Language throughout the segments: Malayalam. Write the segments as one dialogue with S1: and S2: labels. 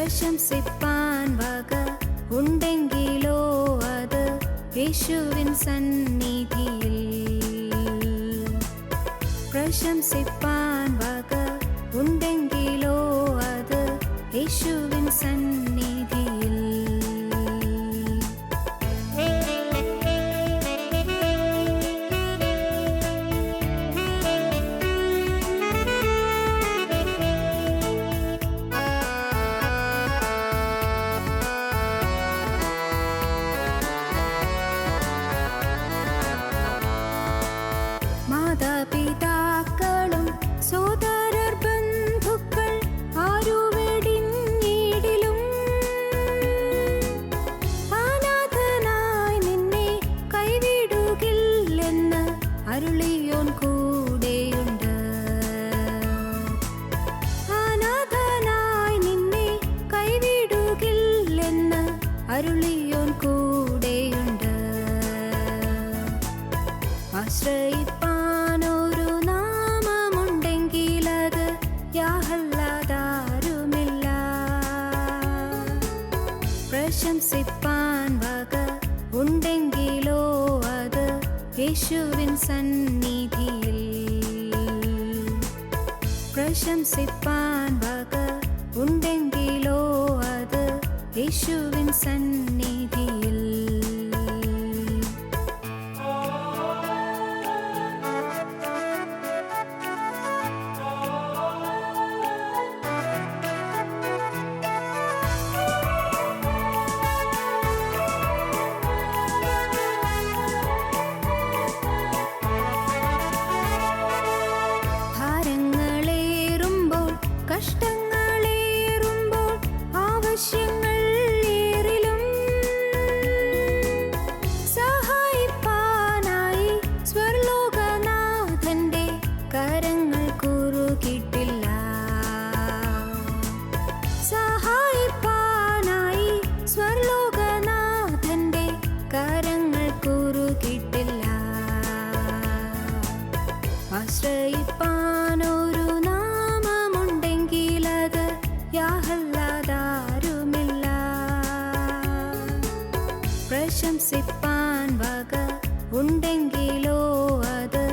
S1: പ്രശംസിപ്പാൻ വക ഉണ്ടെങ്കിലോ അത് യേശുവിൻ സന്നിധിയിൽ. പ്രശംസിപ്പാൻ വക ഉണ്ടെങ്കിലോ അത് യേശുവിൻ സന്നിധിയിൽ. മാതാപിതാക്കളും സോദരർ ബന്ധുക്കൾ ആരുവെടിഞ്ഞിടിലും അനാഥനായി നിന്നെ കൈവിടുകില്ലെന്ന് അരുളിയോൻ കൂടെയുണ്ട്. അനാഥനായി നിന്നെ കൈവിടുകില്ലെന്ന് അരുളിയോൻ കൂടെയുണ്ട്. ആശ്രയിപ്പാനൊരു നാമമുണ്ടെങ്കിലത് യാഹല്ലാതാരുമില്ല. പ്രശംസിപ്പാൻ വക ഉണ്ടെങ്കിലോ അത് യേശുവിൻ സന്നിധിയിൽ. പ്രശംസിപ്പാൻ വക ഉണ്ടെങ്കിലോ അത് യേശുവിൻ സന്നിധിയിൽ. ഭാരങ്ങളേറുമ്പോൾ കഷ്ടങ്ങളേറുമ്പോൾ ആവശ്യങ്ങൾ ഏറിലും സഹായിപ്പാനായി സ്വർലോകനാഥന്റെ കരങ്ങൾ കുറുകിട്ടില്ല. സഹായിപ്പാനായി സ്വർലോകനാഥന്റെ കരങ്ങൾ കുറുകിട്ടില്ല. ആശ്രയിപ്പാനൊരു നാമമുണ്ടെങ്കിലത് യാഹല്ലാതാരുമില്ല. പ്രശംസിപ്പാൻ വക ഉണ്ടെങ്കിലോ അത്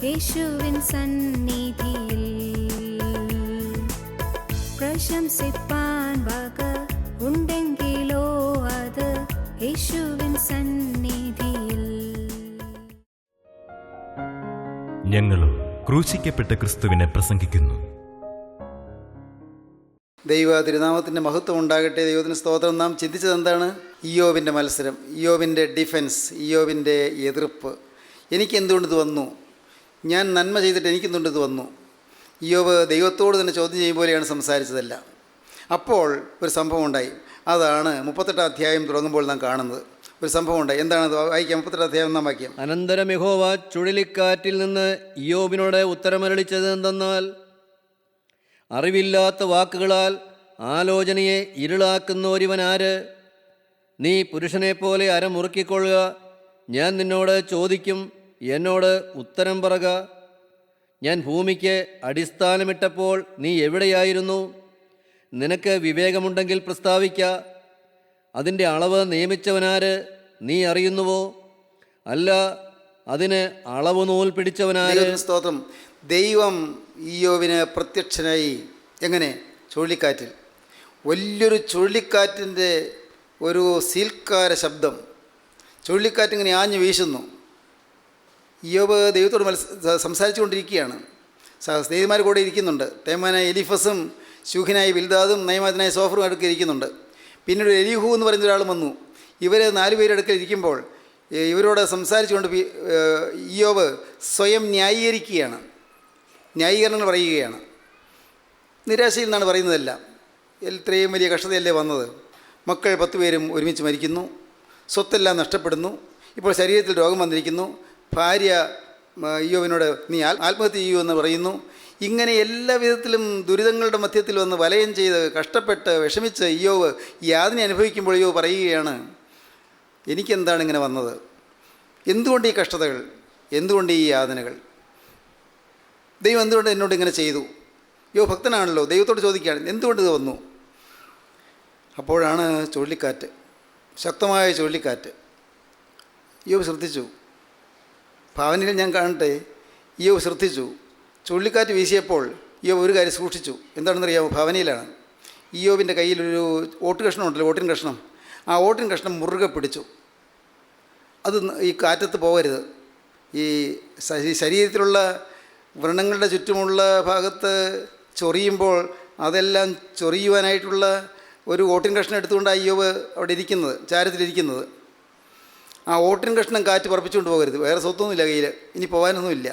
S1: യേശുവിൻ സന്നിധിയിൽ. പ്രശംസിപ്പാൻ വക ഉണ്ടെങ്കിലോ അത് യേശുവിൻ സന്നിധിയിൽ.
S2: ഞങ്ങളും ക്രൂശിക്കപ്പെട്ട ക്രിസ്തുവിനെ പ്രസംഗിക്കുന്നു.
S3: ദൈവ തിരുനാമത്തിൻ്റെ മഹത്വം ഉണ്ടാകട്ടെ. ദൈവത്തിന് സ്തോത്രം. നാം ചിന്തിച്ചത് എന്താണ്? ഇയ്യോബിൻ്റെ മത്സരം, ഇയ്യോബിൻ്റെ ഡിഫൻസ്, ഇയ്യോബിൻ്റെ എതിർപ്പ്. എനിക്കെന്തുകൊണ്ടിത് വന്നു? ഞാൻ നന്മ ചെയ്തിട്ട് എനിക്കെന്തുകൊണ്ടിത് വന്നു? ഇയ്യോബ് ദൈവത്തോട് തന്നെ ചോദ്യം ചെയ്യും പോലെയാണ് സംസാരിച്ചതല്ല. അപ്പോൾ ഒരു സംഭവം ഉണ്ടായി. അതാണ് 38 അധ്യായം തുടങ്ങുമ്പോൾ നാം കാണുന്നത്. ഒരു സംഭവം ഉണ്ടായി. എന്താണത്? വായിക്കാം. 38 അധ്യായം 1 വാക്യം.
S4: അനന്തരം യഹോവ ചുഴലിക്കാറ്റിൽ നിന്ന് ഇയ്യോബിനോട് ഉത്തരമരുളിച്ചത് എന്തെന്നാൽ, അറിവില്ലാത്ത വാക്കുകളാൽ ആലോചനയെ ഇരുളാക്കുന്ന ഒരുവൻ ആര്? നീ പുരുഷനെപ്പോലെ അരമുറുക്കിക്കൊള്ളുക. ഞാൻ നിന്നോട് ചോദിക്കും, എന്നോട് ഉത്തരം പറക. ഞാൻ ഭൂമിക്ക് അടിസ്ഥാനമിട്ടപ്പോൾ നീ എവിടെയായിരുന്നു? നിനക്ക് വിവേകമുണ്ടെങ്കിൽ പ്രസ്താവിക്ക. അതിൻ്റെ അളവ് നിയമിച്ചവനാര്? നീ അറിയുന്നുവോ? അല്ല, അതിന് അളവ് നൂൽ പിടിച്ചവനാര്?
S3: സ്തോത്രം. ദൈവം ഇയ്യോബിന് പ്രത്യക്ഷനായി. എങ്ങനെ? ചുഴലിക്കാറ്റിൽ. വലിയൊരു ചുഴലിക്കാറ്റിൻ്റെ ഒരു സീൽക്കാര ശബ്ദം. ചുഴലിക്കാറ്റിങ്ങനെ ആഞ്ഞു വീശുന്നു. ഇയ്യോബ് ദൈവത്തോട് സംസാരിച്ചു കൊണ്ടിരിക്കുകയാണ്. സ്നേഹിതന്മാർ കൂടെ ഇരിക്കുന്നുണ്ട്. തേമാനായ എലിഫസും ശൂഹിനായ ബിൽദാദും നയമാനായ സോഫറും അടുക്കൽ ഇരിക്കുന്നുണ്ട്. പിന്നീട് എലിഹു എന്ന് പറയുന്ന ഒരാൾ വന്നു. ഇവർ 4 പേരടുക്കൽ ഇരിക്കുമ്പോൾ ഇവരോട് സംസാരിച്ചുകൊണ്ട് ഇയ്യോബ് സ്വയം ന്യായീകരിക്കുകയാണ്. ന്യായീകരണങ്ങൾ പറയുകയാണ്. നിരാശയിൽ നിന്നാണ് പറയുന്നതെല്ലാം. ഇത്രയും വലിയ കഷ്ടതയല്ലേ വന്നത്? മക്കൾ 10 പേരും ഒരുമിച്ച് മരിക്കുന്നു. സ്വത്തെല്ലാം നഷ്ടപ്പെടുന്നു. ഇപ്പോൾ ശരീരത്തിൽ രോഗം വന്നിരിക്കുന്നു. ഭാര്യ ഇയ്യോബിനോട് നീ ആത്മഹത്യ ചെയ്യൂ എന്ന് പറയുന്നു. ഇങ്ങനെ എല്ലാ വിധത്തിലും ദുരിതങ്ങളുടെ മധ്യത്തിൽ വന്ന് വലയം ചെയ്ത് കഷ്ടപ്പെട്ട് വിഷമിച്ച് ഇയ്യോബ് യാതന അനുഭവിക്കുമ്പോൾ ഇയ്യോബ് പറയുകയാണ്, എനിക്കെന്താണ് ഇങ്ങനെ വന്നത്? എന്തുകൊണ്ട് ഈ കഷ്ടതകൾ? എന്തുകൊണ്ട് ഈ യാതനകൾ? ദൈവം എന്തുകൊണ്ട് എന്നോട് ഇങ്ങനെ ചെയ്തു? യോ ഭക്തനാണല്ലോ, ദൈവത്തോട് ചോദിക്കുകയാണ് എന്തുകൊണ്ട് ഇത് വന്നു? അപ്പോഴാണ് ചുഴലിക്കാറ്റ്, ശക്തമായ ചുഴലിക്കാറ്റ്. ഇയ്യോബ് ശ്രദ്ധിച്ചു. ഭാവനയിൽ ഞാൻ കാണട്ടെ, ഇയ്യോബ് ശ്രദ്ധിച്ചു. ചുഴലിക്കാറ്റ് വീശിയപ്പോൾ ഇയ്യോബ് ഒരു കാര്യം സൂക്ഷിച്ചു. എന്താണെന്നറിയാമോ? ഭാവനയിലാണ്. ഇയ്യോബിൻ്റെ കയ്യിലൊരു ഓട്ട് കഷ്ണം ഉണ്ടല്ലോ, ഓട്ടിൻ കഷ്ണം. ആ ഓട്ടിൻ കഷ്ണം മുറുകെ പിടിച്ചു. അത് ഈ കാറ്റത്ത് പോകരുത്. ഈ ശരീരത്തിലുള്ള വ്രണങ്ങളുടെ ചുറ്റുമുള്ള ഭാഗത്ത് ചൊറിയുമ്പോൾ അതെല്ലാം ചൊറിയുവാനായിട്ടുള്ള ഒരു ഓട്ടിൻ കഷ്ണം എടുത്തുകൊണ്ട് അയ്യോബ് അവിടെ ഇരിക്കുന്നത്, ചാരത്തിലിരിക്കുന്നത്. ആ ഓട്ടിൻ കഷ്ണം കാറ്റ് പറപ്പിച്ചുകൊണ്ട് പോകരുത്. വേറെ സ്വത്തൊന്നുമില്ല കയ്യിൽ, ഇനി പോകാനൊന്നുമില്ല.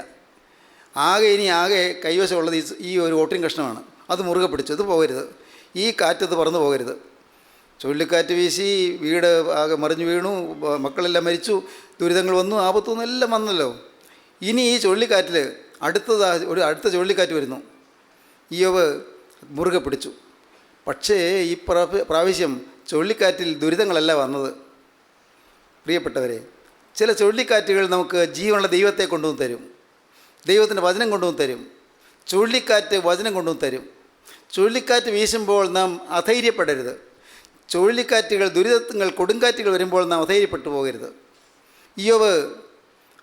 S3: ആകെ കൈവശമുള്ളത് ഈ ഒരു ഓട്ടിൻ കഷ്ണമാണ്. അത് മുറുകെ പിടിച്ചു. ഇത് പോകരുത്, ഈ കാറ്റത്ത് പറന്നു പോകരുത്. ചുഴലിക്കാറ്റ് വീശി വീട് ആകെ മറിഞ്ഞു വീണു, മക്കളെല്ലാം മരിച്ചു, ദുരിതങ്ങൾ വന്നു, ആപത്തൊന്നും എല്ലാം വന്നല്ലോ. ഇനി ഈ ചുഴലിക്കാറ്റിൽ അടുത്ത ചുഴലിക്കാറ്റ് വരുന്നു. ഇയ്യോബ് മുറുകെ പിടിച്ചു. പക്ഷേ ഈ പ്രാവശ്യം ചുഴലിക്കാറ്റിൽ ദുരിതങ്ങളല്ല വന്നത്. പ്രിയപ്പെട്ടവരെ, ചില ചുഴലിക്കാറ്റുകൾ നമുക്ക് ജീവനുള്ള ദൈവത്തെ കൊണ്ടുവന്ന് തരും, ദൈവത്തിൻ്റെ വചനം കൊണ്ടുവന്ന് തരും. ചുഴലിക്കാറ്റ് വചനം കൊണ്ടുവന്ന് തരും. ചുഴലിക്കാറ്റ് വീശുമ്പോൾ നാം അധൈര്യപ്പെടരുത്. ചുഴലിക്കാറ്റുകൾ, ദുരിതങ്ങൾ, കൊടുങ്കാറ്റുകൾ വരുമ്പോൾ നാം അധൈര്യപ്പെട്ടു പോകരുത്. ഇയ്യോബ്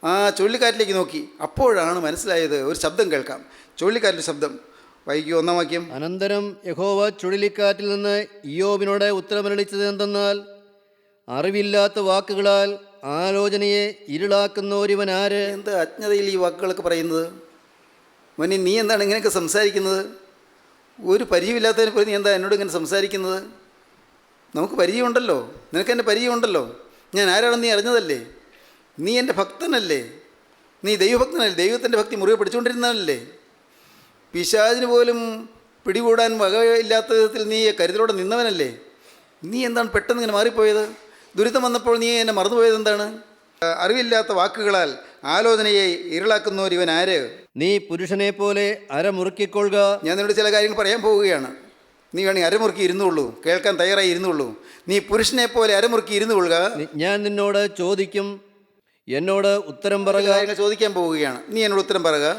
S3: ആ ചുഴലിക്കാറ്റിലേക്ക് നോക്കി. അപ്പോഴാണ് മനസ്സിലായത്, ഒരു ശബ്ദം കേൾക്കാം, ചുഴലിക്കാറ്റിൻ്റെ ശബ്ദം. വൈകി 1-ാം വാക്യം.
S4: അനന്തരം യഹോവ ചുഴലിക്കാറ്റിൽ നിന്ന് ഇയ്യോബിനോട് ഉത്തരമരുളിച്ചത് എന്തെന്നാൽ, അറിവില്ലാത്ത വാക്കുകളാൽ ആലോചനയെ ഇരുളാക്കുന്ന ഒരുവൻ ആര്?
S3: എന്ത് അജ്ഞതയിൽ ഈ വാക്കുകളൊക്കെ പറയുന്നത്? മോനെ, നീ എന്താണ് ഇങ്ങനെയൊക്കെ സംസാരിക്കുന്നത്? ഒരു പരിചയമില്ലാത്തതിനെ പോലെ നീ എന്താ എന്നോട് ഇങ്ങനെ സംസാരിക്കുന്നത്? നമുക്ക് പരിചയമുണ്ടല്ലോ, നിനക്ക് എൻ്റെ പരിചയമുണ്ടല്ലോ. ഞാൻ ആരാണെന്ന് നീ അറിഞ്ഞതല്ലേ? നീ എൻ്റെ ഭക്തനല്ലേ? നീ ദൈവഭക്തനല്ലേ? ദൈവത്തിൻ്റെ ഭക്തി മുറുകെ പിടിച്ചുകൊണ്ടിരുന്നതല്ലേ? പിശാചിന് പോലും പിടികൂടാൻ വകയില്ലാത്ത വിധത്തിൽ നീ കരുതലോടെ നിന്നവനല്ലേ? നീ എന്താണ് പെട്ടെന്ന് ഇങ്ങനെ മാറിപ്പോയത്? ദുരിതം വന്നപ്പോൾ നീ എന്നെ മറന്നുപോയത് എന്താണ്? അറിവില്ലാത്ത വാക്കുകളാൽ ആലോചനയെ ഇരുളാക്കുന്ന ഒരുവൻ ആര്?
S4: നീ പുരുഷനെ പോലെ അരമുറുക്കിക്കൊള്ളുക.
S3: ഞാൻ നിന്നോട് ചില കാര്യങ്ങൾ പറയാൻ പോവുകയാണ്. നീ വേണമെങ്കിൽ അരമുറുക്കി ഇരുന്നുള്ളൂ, കേൾക്കാൻ തയ്യാറായി ഇരുന്നുള്ളൂ. നീ പുരുഷനെ പോലെ അരമുറുക്കി ഇരുന്നു കൊള്ളുക.
S4: ഞാൻ നിന്നോട് ചോദിക്കും, എന്നോട് ഉത്തരം പറയുക.
S3: കാര്യങ്ങൾ ചോദിക്കാൻ പോവുകയാണ്, നീ എന്നോട് ഉത്തരം പറയുക.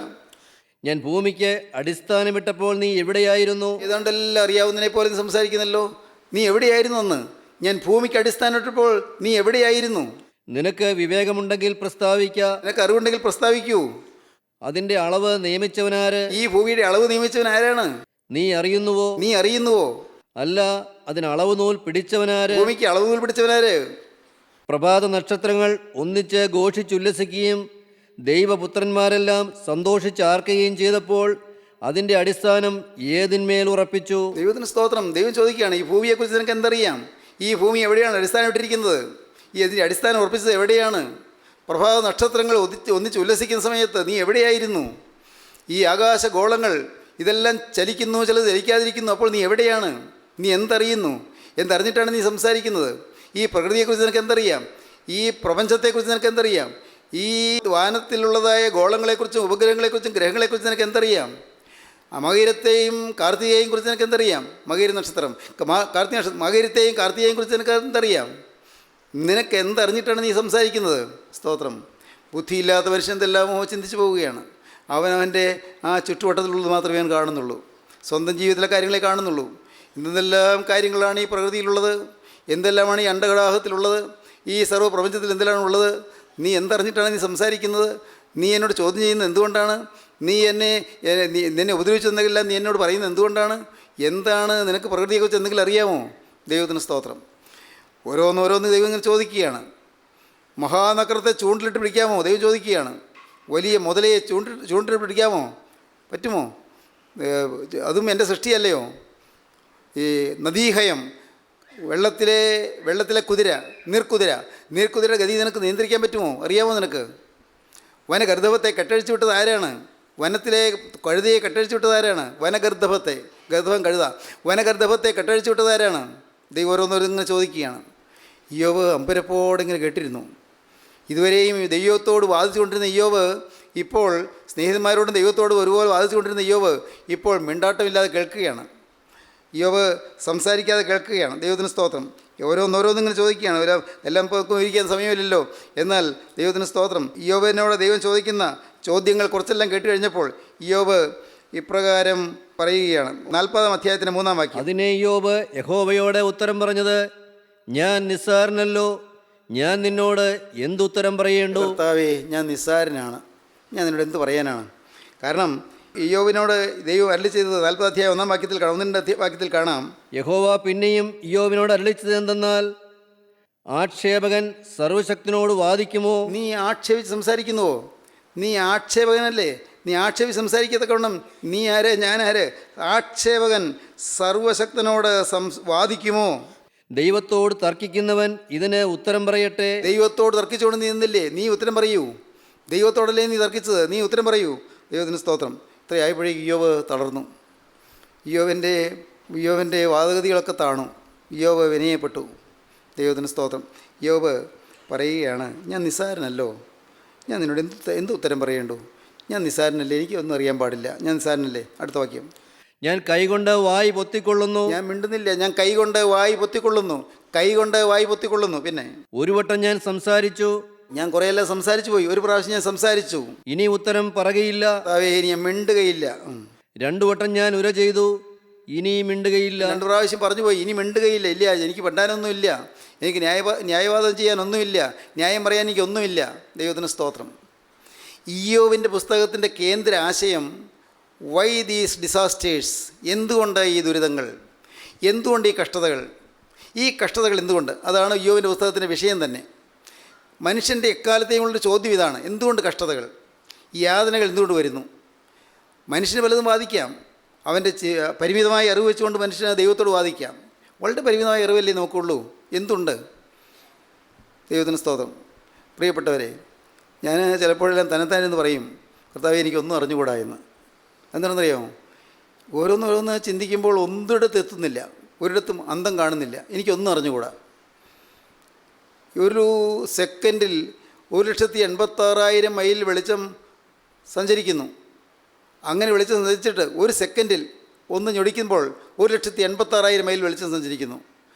S4: ഞാൻ ഭൂമിക്ക് അടിസ്ഥാനമിട്ടപ്പോൾ നീ എവിടെയായിരുന്നു?
S3: ഏതാണ്ടെല്ലാം അറിയാവുന്നതിനെ പോലെ നീ സംസാരിക്കുന്നല്ലോ. നീ എവിടെയായിരുന്നു അന്ന്? ഞാൻ ഭൂമിക്ക് അടിസ്ഥാനമിട്ടപ്പോൾ നീ എവിടെയായിരുന്നു?
S4: നിനക്ക് വിവേകമുണ്ടെങ്കിൽ പ്രസ്താവിക്ക.
S3: നിനക്ക് അറിവുണ്ടെങ്കിൽ പ്രസ്താവിക്കൂ.
S4: അതിൻ്റെ അളവ് നിയമിച്ചവനാര്?
S3: ഈ ഭൂമിയുടെ അളവ് നിയമിച്ചവൻ ആരാണ്?
S4: നീ അറിയുന്നുവോ?
S3: നീ അറിയുന്നുവോ?
S4: അല്ല, അതിന് അളവ് നൂൽ പിടിച്ചവനാര്?
S3: ഭൂമിക്ക് അളവ് നൂൽ പിടിച്ചവനാര്?
S4: പ്രഭാത നക്ഷത്രങ്ങൾ ഒന്നിച്ച് ഘോഷിച്ചുല്ലസിക്കുകയും ദൈവപുത്രന്മാരെല്ലാം സന്തോഷിച്ചാർക്കുകയും ചെയ്തപ്പോൾ അതിൻ്റെ അടിസ്ഥാനം ഏതിന്മേൽ ഉറപ്പിച്ചു?
S3: ദൈവത്തിന് സ്തോത്രം. ദൈവം ചോദിക്കുകയാണ്, ഈ ഭൂമിയെക്കുറിച്ച് നിനക്ക് എന്തറിയാം? ഈ ഭൂമി എവിടെയാണ് അടിസ്ഥാനമിട്ടിരിക്കുന്നത്? ഇതിൻ്റെ അടിസ്ഥാനം ഉറപ്പിച്ചത് എവിടെയാണ്? പ്രഭാത നക്ഷത്രങ്ങൾ ഒന്നിച്ച് ഉല്ലസിക്കുന്ന സമയത്ത് നീ എവിടെയായിരുന്നു? ഈ ആകാശഗോളങ്ങൾ ഇതെല്ലാം ചലിക്കുന്നു, ചിലത് ചലിക്കാതിരിക്കുന്നു. അപ്പോൾ നീ എവിടെയാണ്? നീ എന്തറിയുന്നു? എന്തറിഞ്ഞിട്ടാണ് നീ സംസാരിക്കുന്നത്? ഈ പ്രകൃതിയെക്കുറിച്ച് നിനക്ക് എന്തറിയാം? ഈ പ്രപഞ്ചത്തെക്കുറിച്ച് നിനക്ക് എന്തറിയാം? ഈ വാനത്തിലുള്ളതായ ഗോളങ്ങളെക്കുറിച്ചും ഉപഗ്രഹങ്ങളെക്കുറിച്ചും ഗ്രഹങ്ങളെക്കുറിച്ച് നിനക്ക് എന്തറിയാം? മകയിരത്തെയും കാർത്തികയെയും കുറിച്ച് നിനക്ക് എന്തറിയാം? മകയിര നക്ഷത്രം, കാർത്തിക നക്ഷത്രം, മകയിരത്തെയും കാർത്തികയെയും കുറിച്ച് നിനക്ക് എന്തറിയാം? നിനക്ക് എന്തറിഞ്ഞിട്ടാണ് നീ സംസാരിക്കുന്നത്? സ്തോത്രം. ബുദ്ധിയില്ലാത്ത മനുഷ്യൻ എന്തെല്ലാമോ ചിന്തിച്ചു പോവുകയാണ്. അവനവൻ്റെ ആ ചുറ്റുവട്ടത്തിലുള്ളത് മാത്രമേ അവൻ കാണുന്നുള്ളൂ, സ്വന്തം ജീവിതത്തിലെ കാര്യങ്ങളെ കാണുന്നുള്ളൂ. എന്തെല്ലാം കാര്യങ്ങളാണ് ഈ പ്രകൃതിയിലുള്ളത്, എന്തെല്ലാമാണ് ഈ അണ്ടകടാഹത്തിലുള്ളത്, ഈ സർവ്വപ്രപഞ്ചത്തിൽ എന്തെല്ലാം ഉള്ളത്? നീ എന്തറിഞ്ഞിട്ടാണ് നീ സംസാരിക്കുന്നത്? നീ എന്നോട് ചോദ്യം ചെയ്യുന്നത് എന്തുകൊണ്ടാണ്? നീ നിന്നെ ഉപദ്രവിച്ചെന്നെല്ലാം നീ എന്നോട് പറയുന്നത് എന്തുകൊണ്ടാണ്? എന്താണ് നിനക്ക് പ്രകൃതിയെക്കുറിച്ച് എന്തെങ്കിലും അറിയാമോ? ദൈവത്തിന് സ്തോത്രം. ഓരോന്നോരോന്ന് ദൈവം ഇങ്ങനെ ചോദിക്കുകയാണ്. മഹാനഗരത്തെ ചൂണ്ടിലിട്ട് പിടിക്കാമോ? ദൈവം ചോദിക്കുകയാണ്. വലിയ മുതലയെ ചൂണ്ടിലിട്ട് പിടിക്കാമോ? പറ്റുമോ? അതും എൻ്റെ സൃഷ്ടിയല്ലയോ? ഈ നദീഹയം, വെള്ളത്തിലെ കുതിര, നീർക്കുതിര ഗതി നിനക്ക് നിയന്ത്രിക്കാൻ പറ്റുമോ? അറിയാമോ നിനക്ക്? വനഗർദ്ധവത്തെ കെട്ടഴിച്ചു വിട്ടത് ആരാണ്? വനത്തിലെ കഴുതയെ കെട്ടഴിച്ചു വിട്ടത് ആരാണ്? ഗർദ്ധവം കഴുത. വനഗർദ്ധവത്തെ കെട്ടഴിച്ചു വിട്ടത് ആരാണ്? ദൈവം ഓരോന്നോരോന്നിങ്ങനെ ചോദിക്കുകയാണ്. ഇയ്യോബ് അമ്പരപ്പോടെ ഇങ്ങനെ കേട്ടിരുന്നു. ഇതുവരെയും ദൈവത്തോട് വാദിച്ചുകൊണ്ടിരുന്ന ഇയ്യോബ് ഇപ്പോൾ സ്നേഹിതന്മാരോടും ദൈവത്തോട് ഒരുപോലെ വാദിച്ചുകൊണ്ടിരുന്ന ഇയ്യോബ് ഇപ്പോൾ മിണ്ടാട്ടമില്ലാതെ കേൾക്കുകയാണ്. ഇയ്യോബ് സംസാരിക്കാതെ കേൾക്കുകയാണ്. ദൈവത്തിന് സ്തോത്രം. ഓരോന്നോരോന്നിങ്ങനെ ചോദിക്കുകയാണ്. എല്ലാം ഇപ്പോൾ ഇരിക്കാൻ സമയമില്ലല്ലോ. എന്നാൽ ദൈവത്തിന് സ്തോത്രം. ഇയ്യോബിനോട് ദൈവം ചോദിക്കുന്ന ചോദ്യങ്ങൾ കുറച്ചെല്ലാം കേട്ട് കഴിഞ്ഞപ്പോൾ ഇയ്യോബ് ഇപ്രകാരം പറയുകയാണ്. 40-ാം അധ്യായത്തിൻ്റെ 3-ാം വാക്യം.
S4: അതിനെ ഇയ്യോബ് യഹോവയോട് ഉത്തരം പറഞ്ഞത്, ഞാൻ നിസ്സാരനല്ലോ, ഞാൻ നിന്നോട് എന്തുത്തരം പറയേണ്ടു?
S3: കർത്താവേ, ഞാൻ നിസ്സാരനാണ്, ഞാൻ നിന്നോട് എന്ത് പറയാനാണ്? കാരണം ഇയ്യോബിനോട് ദൈവം അരുളി ചെയ്തത് 40-ാം അധ്യായം 1-ാം വാക്യത്തിൽ കാണാം, 1-ന്റെ വാക്യത്തിൽ കാണാം.
S4: യഹോവ പിന്നെയും ഇയ്യോബിനോട് അരുളിച്ചത് എന്തെന്നാൽ, ആക്ഷേപകൻ സർവശക്തനോട് വാദിക്കുമോ?
S3: നീ ആക്ഷേപിച്ച് സംസാരിക്കുന്നുവോ? നീ ആക്ഷേപകനല്ലേ? നീ ആക്ഷേപിച്ച് സംസാരിക്കത്തക്കവണ്ണം നീ ആര്, ഞാൻ ആര്? ആക്ഷേപകൻ സർവശക്തനോട് വാദിക്കുമോ?
S4: ദൈവത്തോട് തർക്കിക്കുന്നവൻ ഇതിന് ഉത്തരം പറയട്ടെ.
S3: ദൈവത്തോട് തർക്കിച്ചുകൊണ്ട് നീ നിന്നില്ലേ? നീ ഉത്തരം പറയൂ. ദൈവത്തോടല്ലേ നീ തർക്കിച്ചത്? നീ ഉത്തരം പറയൂ. ദൈവത്തിന് സ്തോത്രം. ഇത്രയായപ്പോഴേക്ക് ഇയ്യോബ് തളർന്നു. ഇയ്യോബിൻ്റെ വാദഗതികളൊക്കെ താണു. ഇയ്യോബ് വിനയപ്പെട്ടു. ദൈവത്തിന് സ്തോത്രം. ഇയ്യോബ് പറയുകയാണ്, ഞാൻ നിസ്സാരനല്ലോ, ഞാൻ നിന്നോട് എന്ത് ഉത്തരം പറയേണ്ടു? ഞാൻ നിസ്സാരനല്ലേ, എനിക്കൊന്നും അറിയാൻ പാടില്ല, ഞാൻ നിസ്സാരനല്ലേ. അടുത്ത വാക്യം.
S4: ഞാൻ കൈകൊണ്ട് വായി പൊത്തിക്കൊള്ളുന്നു.
S3: ഞാൻ മിണ്ടുന്നില്ല, ഞാൻ കൈകൊണ്ട് വായി പൊത്തിക്കൊള്ളുന്നു. കൈകൊണ്ട് വായി പൊത്തിക്കൊള്ളുന്നു. പിന്നെ
S4: ഒരു വട്ടം ഞാൻ സംസാരിച്ചു.
S3: ഞാൻ കുറേയെല്ലാം സംസാരിച്ചു പോയി. ഒരു പ്രാവശ്യം ഞാൻ സംസാരിച്ചു,
S4: ഇനി ഉത്തരം പറകയില്ല.
S3: ഇനി ഞാൻ മിണ്ടുകയില്ല.
S4: 2 വട്ടം ഞാൻ ഉര ചെയ്തു, ഇനി മിണ്ടുകയില്ല.
S3: 2 പ്രാവശ്യം പറഞ്ഞു പോയി, ഇനി മിണ്ടുകയില്ല. ഇല്ല, എനിക്ക് പണ്ടാനൊന്നുമില്ല, എനിക്ക് ന്യായവാദം ചെയ്യാനൊന്നുമില്ല, ന്യായം പറയാൻ എനിക്കൊന്നുമില്ല. ദൈവത്തിന് സ്തോത്രം. ഇയ്യോബിൻ്റെ പുസ്തകത്തിൻ്റെ കേന്ദ്ര ആശയം, വൈ ദീസ് ഡിസാസ്റ്റേഴ്സ്, എന്തുകൊണ്ട് ഈ ദുരിതങ്ങൾ, എന്തുകൊണ്ട് ഈ കഷ്ടതകൾ, ഈ കഷ്ടതകൾ എന്തുകൊണ്ട്? അതാണ് ഇയ്യോബിൻ്റെ പുസ്തകത്തിൻ്റെ വിഷയം തന്നെ. മനുഷ്യൻ്റെ എക്കാലത്തെയും ഉള്ളൊരു ചോദ്യം ഇതാണ്, എന്തുകൊണ്ട് കഷ്ടതകൾ, ഈ യാതനകൾ എന്തുകൊണ്ട് വരുന്നു? മനുഷ്യന് പലതും വാദിക്കാം, അവൻ്റെ പരിമിതമായ അറിവ് വെച്ചുകൊണ്ട് മനുഷ്യന് ദൈവത്തോട് വാദിക്കാം. വളരെ പരിമിതമായ അറിവല്ലേ നമുക്കുള്ളൂ. എന്തുണ്ട്? ദൈവത്തിന് സ്തോത്രം. പ്രിയപ്പെട്ടവരെ, ഞാൻ ചിലപ്പോഴെല്ലാം തന്നെത്താനെന്ന് പറയും, കർത്താവേ, എനിക്കൊന്നും അറിഞ്ഞുകൂടാ എന്ന്. എന്താണെന്നറിയാമോ? ഓരോന്നോരോന്ന് ചിന്തിക്കുമ്പോൾ ഒന്നിടത്ത് എത്തുന്നില്ല, ഒരിടത്തും അന്തം കാണുന്നില്ല. എനിക്കൊന്നും അറിഞ്ഞുകൂടാ. ഒരു സെക്കൻഡിൽ 1,86,000 മൈൽ വെളിച്ചം സഞ്ചരിക്കുന്നു. അങ്ങനെ വെളിച്ചം സഞ്ചരിച്ചിട്ട് ഒരു സെക്കൻഡിൽ ഒന്ന് ഞൊടിക്കുമ്പോൾ 1,86,000 മൈൽ വെളിച്ചം സഞ്ചരിക്കുന്നു.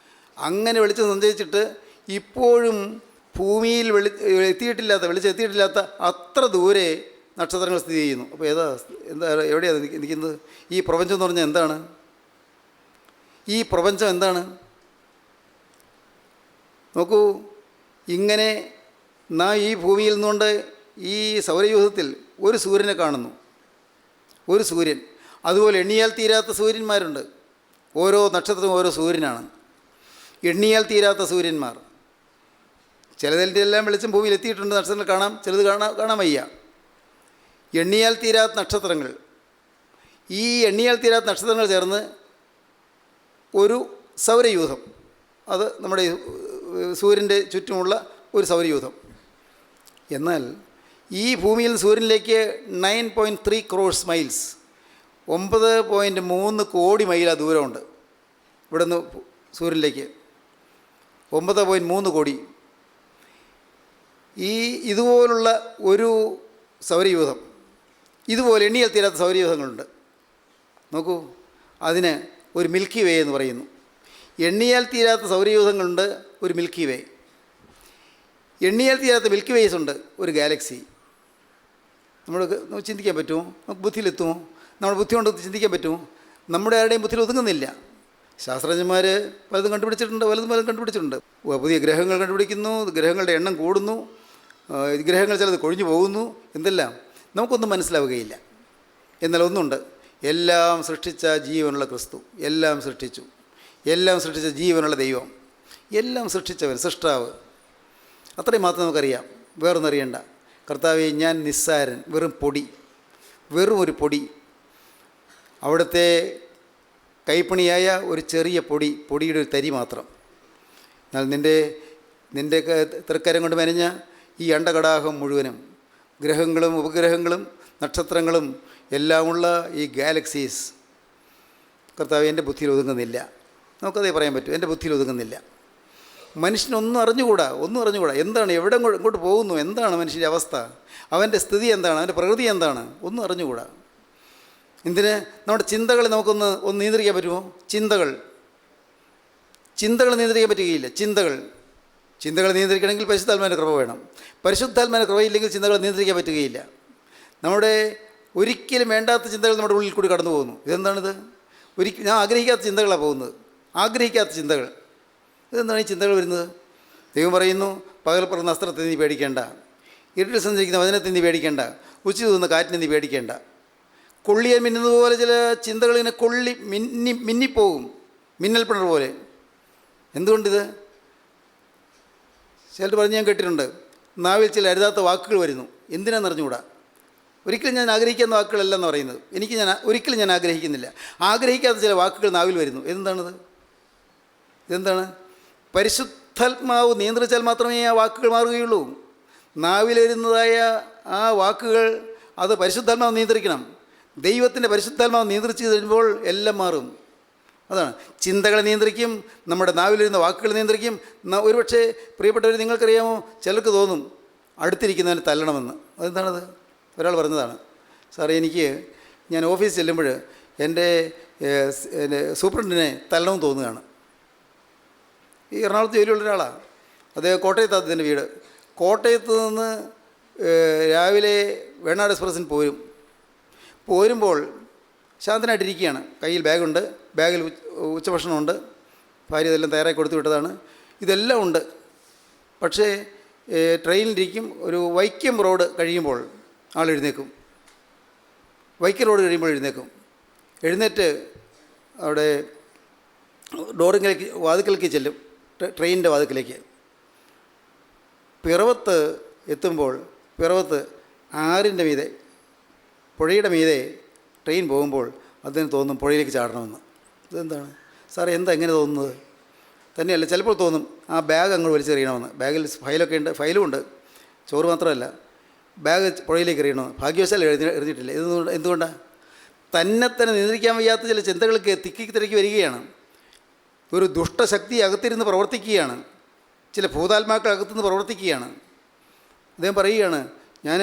S3: അങ്ങനെ വെളിച്ചം സഞ്ചരിച്ചിട്ട് ഇപ്പോഴും ഭൂമിയിൽ വെളിച്ചം എത്തിയിട്ടില്ലാത്ത അത്ര ദൂരെ നക്ഷത്രങ്ങൾ സ്ഥിതി ചെയ്യുന്നു. അപ്പോൾ എവിടെയാണ് നിൽക്കുന്നത്? ഈ പ്രപഞ്ചം എന്ന് പറഞ്ഞാൽ എന്താണ്? ഈ പ്രപഞ്ചം എന്താണ്? നോക്കൂ, ഇങ്ങനെ നാം ഈ ഭൂമിയിൽ നിന്നുകൊണ്ട് ഈ സൗരയൂഥത്തിൽ ഒരു സൂര്യനെ കാണുന്നു, ഒരു സൂര്യൻ. അതുപോലെ എണ്ണിയാൽ തീരാത്ത സൂര്യന്മാരുണ്ട്. ഓരോ നക്ഷത്രവും ഓരോ സൂര്യനാണ്. എണ്ണിയാൽ തീരാത്ത സൂര്യന്മാർ. ചിലതിൻ്റെ എല്ലാം വെളിച്ചം ഭൂമിയിൽ എത്തിയിട്ടുണ്ട്, നക്ഷത്രങ്ങൾ കാണാം, ചിലത് കാണാൻ വയ്യ. എണ്ണിയാൽ തീരാത്ത നക്ഷത്രങ്ങൾ. ഈ എണ്ണിയാൽ തീരാത്ത നക്ഷത്രങ്ങൾ ചേർന്ന് ഒരു സൗരയൂഥം, അത് നമ്മുടെ സൂര്യൻ്റെ ചുറ്റുമുള്ള ഒരു സൗരയൂഥം. എന്നാൽ ഈ ഭൂമിയിൽ നിന്ന് സൂര്യനിലേക്ക് 9.3 crores മൈൽസ്, 9.3 കോടി മൈൽ ദൂരമുണ്ട്. ഇവിടെ നിന്ന് സൂര്യനിലേക്ക് 9.3 കോടി. ഇതുപോലുള്ള ഒരു സൗരയൂഥം, ഇതുപോലെ എണ്ണിയാൽ തീരാത്ത സൗരയൂഥങ്ങളുണ്ട്. നോക്കൂ, അതിന് ഒരു മിൽക്കി വേ എന്ന് പറയുന്നു. എണ്ണിയാൽ തീരാത്ത സൗരയൂഥങ്ങളുണ്ട്, ഒരു മിൽക്കി വേ. എണ്ണിയാൽ തീരാത്ത മിൽക്കി വേസ് ഉണ്ട്, ഒരു ഗാലക്സി. നമുക്ക് ചിന്തിക്കാൻ പറ്റുമോ? നമുക്ക് ബുദ്ധിയിലെത്തുമോ? നമ്മുടെ ബുദ്ധി കൊണ്ട് ചിന്തിക്കാൻ പറ്റുമോ? നമ്മുടെ ആരുടെയും ബുദ്ധിയിൽ ഒതുങ്ങുന്നില്ല. ശാസ്ത്രജ്ഞന്മാർ പലതും കണ്ടുപിടിച്ചിട്ടുണ്ട്, പലതും കണ്ടുപിടിച്ചിട്ടുണ്ട്. പുതിയ ഗ്രഹങ്ങൾ കണ്ടുപിടിക്കുന്നു, ഗ്രഹങ്ങളുടെ എണ്ണം കൂടുന്നു, ഗ്രഹങ്ങൾ ചിലത് കൊഴിഞ്ഞു പോകുന്നു, എന്തെല്ലാം നമുക്കൊന്നും മനസ്സിലാവുകയില്ല. എന്നാൽ ഒന്നുണ്ട്, എല്ലാം സൃഷ്ടിച്ച ജീവനുള്ള ക്രിസ്തു, എല്ലാം സൃഷ്ടിച്ചു, എല്ലാം സൃഷ്ടിച്ച ജീവനുള്ള ദൈവം, എല്ലാം സൃഷ്ടിച്ചവൻ, സൃഷ്ടാവ്. അത്രയും മാത്രം നമുക്കറിയാം, വേറൊന്നും അറിയണ്ട. കർത്താവേ, ഞാൻ നിസ്സാരൻ, വെറും പൊടി, വെറും ഒരു പൊടി, അവിടുത്തെ കൈപ്പണിയായ ഒരു ചെറിയ പൊടിയുടെ ഒരു തരി മാത്രം. എന്നാൽ നിൻ്റെ തൃക്കരം കൊണ്ട് മെനഞ്ഞ ഈ അണ്ടകടാഹം മുഴുവനും, ഗ്രഹങ്ങളും ഉപഗ്രഹങ്ങളും നക്ഷത്രങ്ങളും എല്ലാമുള്ള ഈ ഗാലക്സീസ്, കർത്താവ്, എൻ്റെ ബുദ്ധിയിൽ ഒതുങ്ങുന്നില്ല. നമുക്കതേ പറയാൻ പറ്റും, എൻ്റെ ബുദ്ധിയിൽ ഒതുങ്ങുന്നില്ല. മനുഷ്യനൊന്നും അറിഞ്ഞുകൂടാ. എന്താണ്, എവിടെ ഇങ്ങോട്ട് പോകുന്നു, എന്താണ് മനുഷ്യൻ്റെ അവസ്ഥ, അവൻ്റെ സ്ഥിതി എന്താണ്, അവൻ്റെ പ്രകൃതി എന്താണ്, ഒന്നും അറിഞ്ഞുകൂടാ. എന്തിന്? നമ്മുടെ ചിന്തകളെ നമുക്കൊന്ന് നിയന്ത്രിക്കാൻ പറ്റുമോ? ചിന്തകൾ നിയന്ത്രിക്കാൻ പറ്റുകയില്ല. ചിന്തകൾ നിയന്ത്രിക്കണമെങ്കിൽ പരിശുദ്ധാത്മാവിൻ്റെ കൃപ വേണം. പരിശുദ്ധാത്മാവിൻ്റെ കൃപയില്ലെങ്കിൽ ചിന്തകൾ നിയന്ത്രിക്കാൻ പറ്റുകയില്ല. നമ്മുടെ ഒരിക്കലും വേണ്ടാത്ത ചിന്തകൾ നമ്മുടെ ഉള്ളിൽ കൂടി കടന്നു പോകുന്നു. ഇതെന്താണിത്? ഞാൻ ആഗ്രഹിക്കാത്ത ചിന്തകളാണ് പോകുന്നത്, ആഗ്രഹിക്കാത്ത ചിന്തകൾ. ഇതെന്താണ് ഈ ചിന്തകൾ വരുന്നത്? ദൈവം പറയുന്നു, പകൽ പറന്ന അസ്ത്രത്തെ നീ പേടിക്കേണ്ട, ഇരുട്ടിൽ സഞ്ചരിക്കുന്ന വചനത്തെ നീ പേടിക്കേണ്ട, ഉച്ച തൂന്ന കാറ്റിനെ നീ പേടിക്കേണ്ട. കൊള്ളിയാൻ മിന്നുന്നത് പോലെ ചില ചിന്തകൾ ഇങ്ങനെ മിന്നിപ്പോകും, മിന്നൽപ്പിണർ പോലെ. എന്തുകൊണ്ടിത്? ചിലർ പറഞ്ഞ് ഞാൻ കേട്ടിട്ടുണ്ട്, നാവിൽ ചില അരുതാത്ത വാക്കുകൾ വരുന്നു. എന്തിനാണെന്ന് അറിഞ്ഞുകൂടാ. ഒരിക്കലും ഞാൻ ആഗ്രഹിക്കുന്ന വാക്കുകളല്ല എന്ന് പറയുന്നത്. ഒരിക്കലും ഞാൻ ആഗ്രഹിക്കുന്നില്ല. ആഗ്രഹിക്കാത്ത ചില വാക്കുകൾ നാവിൽ വരുന്നു. ഇതെന്താണ്? പരിശുദ്ധാത്മാവ് നിയന്ത്രിച്ചാൽ മാത്രമേ ആ വാക്കുകൾ മാറുകയുള്ളൂ. നാവിൽ വരുന്നതായ ആ വാക്കുകൾ അത് പരിശുദ്ധാത്മാവ് നിയന്ത്രിക്കണം. ദൈവത്തിൻ്റെ പരിശുദ്ധാത്മാവ് നിയന്ത്രിച്ച് കഴിയുമ്പോൾ എല്ലാം മാറും. അതാണ്, ചിന്തകളെ നിയന്ത്രിക്കും, നമ്മുടെ നാവിൽ വരുന്ന വാക്കുകൾ നിയന്ത്രിക്കും. ഒരുപക്ഷെ പ്രിയപ്പെട്ടവർ, നിങ്ങൾക്കറിയാമോ, ചിലർക്ക് തോന്നും അടുത്തിരിക്കുന്നതിന് തല്ലണമെന്ന്. അതെന്താണത്? ഒരാൾ പറഞ്ഞതാണ്, സാറേ ഞാൻ ഓഫീസിൽ ചെല്ലുമ്പോൾ എൻ്റെ സൂപ്രണ്ടിനെ തല്ലണമെന്ന് തോന്നുകയാണ്. ഈ എറണാകുളത്ത് ജോലിയുള്ള ഒരാളാണ്. അദ്ദേഹം കോട്ടയത്താണ് അദ്ദേഹത്തിൻ്റെ വീട്. കോട്ടയത്ത് നിന്ന് രാവിലെ വേണാട് എക്സ്പ്രസ്സിന് പോരുമ്പോൾ ശാന്തനായിട്ടിരിക്കുകയാണ്. കയ്യിൽ ബാഗുണ്ട്, ബാഗിൽ ഉച്ചഭക്ഷണമുണ്ട്, ഭാര്യ ഇതെല്ലാം തയ്യാറാക്കി കൊടുത്തു വിട്ടതാണ്, ഇതെല്ലാം ഉണ്ട്. പക്ഷേ ട്രെയിനിലിരിക്കും. ഒരു വൈക്കം റോഡ് കഴിയുമ്പോൾ ആൾ എഴുന്നേക്കും. വൈക്കം റോഡ് കഴിയുമ്പോൾ എഴുന്നേറ്റ് അവിടെ വാതിക്കലേക്ക് ചെല്ലും, ട്രെയിനിൻ്റെ വാതിക്കലേക്ക്. പിറവത്ത് എത്തുമ്പോൾ ആറിൻ്റെ മീതെ, പുഴയുടെ മീതെ ട്രെയിൻ പോകുമ്പോൾ അതിന് തോന്നും പുഴയിലേക്ക് ചാടണമെന്ന്. ഇതെന്താണ് സാറേ, എങ്ങനെ തോന്നുന്നത്? തന്നെയല്ല, ചിലപ്പോൾ തോന്നും ആ ബാഗ് അങ്ങോട്ട് വലിച്ചെറിയണമെന്ന്. ബാഗിൽ ഫയലുമുണ്ട്, ചോറ് മാത്രമല്ല, ബാഗ് പുഴയിലേക്ക് എറിയണമെന്ന്. ഭാഗ്യവശാൽ എറിഞ്ഞിട്ടില്ല. എന്തുകൊണ്ടാണ്? തന്നെ നിയന്ത്രിക്കാൻ വയ്യാത്ത ചില ചിന്തകൾക്ക് തിരക്കി വരികയാണ്. ഒരു ദുഷ്ടശക്തി അകത്തിരുന്ന് പ്രവർത്തിക്കുകയാണ്, ചില ഭൂതാത്മാക്കൾ അകത്തുനിന്ന് പ്രവർത്തിക്കുകയാണ്. അദ്ദേഹം പറയുകയാണ്, ഞാൻ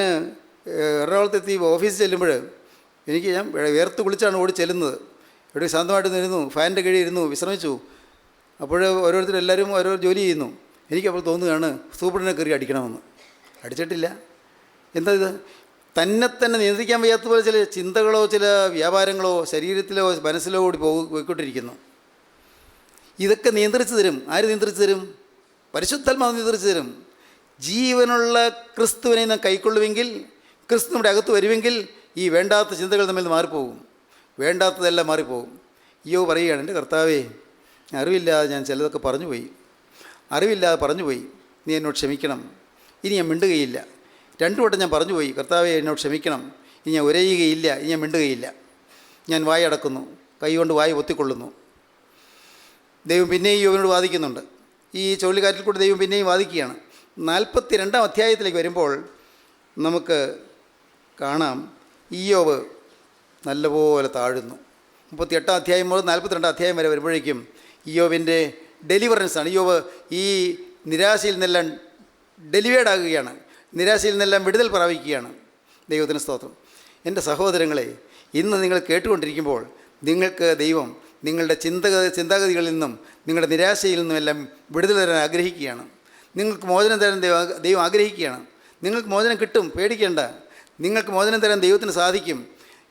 S3: എറണാകുളത്തെത്തി ഓഫീസിൽ ചെല്ലുമ്പോൾ ഞാൻ വേർത്ത് കുളിച്ചാണ് ഓടി ചെല്ലുന്നത്. ഇവിടെ ശാന്തമായിട്ട് ഇരുന്നു, ഫാനിൻ്റെ കീഴിൽ ഇരുന്നു, വിശ്രമിച്ചു. അപ്പോൾ എല്ലാവരും ഓരോ ജോലി ചെയ്യുന്നു. എനിക്കപ്പോൾ തോന്നുകയാണ് സൂപ്രണ്ടിനെ കയറി അടിക്കണമെന്ന്. അടിച്ചിട്ടില്ല. എന്താ ഇത്? തന്നെ നിയന്ത്രിക്കാൻ വയ്യാത്ത പോലെ ചില ചിന്തകളോ ചില വ്യാപാരങ്ങളോ ശരീരത്തിലോ മനസ്സിലോ കൂടി പോയിക്കൊണ്ടിരിക്കുന്നു. ഇതൊക്കെ നിയന്ത്രിച്ചു തരും. ആര് നിയന്ത്രിച്ചു തരും? പരിശുദ്ധാത്മാവ് നിയന്ത്രിച്ചു തരും. ജീവനുള്ള ക്രിസ്തുവിനെ നാം കൈക്കൊള്ളുമെങ്കിൽ, ക്രിസ്തു നമ്മുടെ അകത്ത് വരുമെങ്കിൽ ഈ വേണ്ടാത്ത ചിന്തകൾ തമ്മിൽ നിന്ന് മാറിപ്പോകും, വേണ്ടാത്തതെല്ലാം മാറിപ്പോകും. യോബ് പറയുകയാണ്, എൻ്റെ കർത്താവേ, അറിവില്ലാതെ ഞാൻ ചിലതൊക്കെ പറഞ്ഞുപോയി, നീ എന്നോട് ക്ഷമിക്കണം. ഇനി ഞാൻ മിണ്ടുകയില്ല. 2 വട്ടം ഞാൻ പറഞ്ഞുപോയി, കർത്താവേ എന്നോട് ക്ഷമിക്കണം, ഇനി ഞാൻ ഉരയുകയില്ല, ഇനി ഞാൻ മിണ്ടുകയില്ല. ഞാൻ വായ അടക്കുന്നു, കൈകൊണ്ട് വായ പൊത്തിക്കൊള്ളുന്നു. ദൈവം പിന്നെയും യോബിനോട് വാദിക്കുന്നുണ്ട്. ഈ ചുഴലിക്കാറ്റിൽ കൂടി ദൈവം പിന്നെയും വാദിക്കുകയാണ്. 42-ാം അധ്യായത്തിലേക്ക് വരുമ്പോൾ നമുക്ക് കാണാം, ഇയ്യോബ് നല്ലപോലെ താഴുന്നു. 38-ാം അധ്യായം മുതൽ 42-ാം അധ്യായം വരെ വരുമ്പോഴേക്കും ഇയ്യോബിൻ്റെ ഡെലിവറൻസാണ്. ഇയ്യോബ് ഈ നിരാശയിൽ നിന്നെല്ലാം ഡെലിവേർഡ് ആകുകയാണ്, നിരാശയിൽ നിന്നെല്ലാം വിടുതൽ പ്രാപിക്കുകയാണ്. ദൈവത്തിന് സ്തോത്രം. എൻ്റെ സഹോദരങ്ങളെ, ഇന്ന് നിങ്ങൾ കേട്ടുകൊണ്ടിരിക്കുമ്പോൾ നിങ്ങൾക്ക് ദൈവം നിങ്ങളുടെ ചിന്താഗതികളിൽ നിന്നും നിങ്ങളുടെ നിരാശയിൽ നിന്നും എല്ലാം വിടുതൽ തരാൻ ആഗ്രഹിക്കുകയാണ്. നിങ്ങൾക്ക് മോചനം തരാൻ ദൈവം ആഗ്രഹിക്കുകയാണ്. നിങ്ങൾക്ക് മോചനം കിട്ടും, പേടിക്കേണ്ട. നിങ്ങൾക്ക് മോചനം തരാൻ ദൈവത്തിന് സാധിക്കും.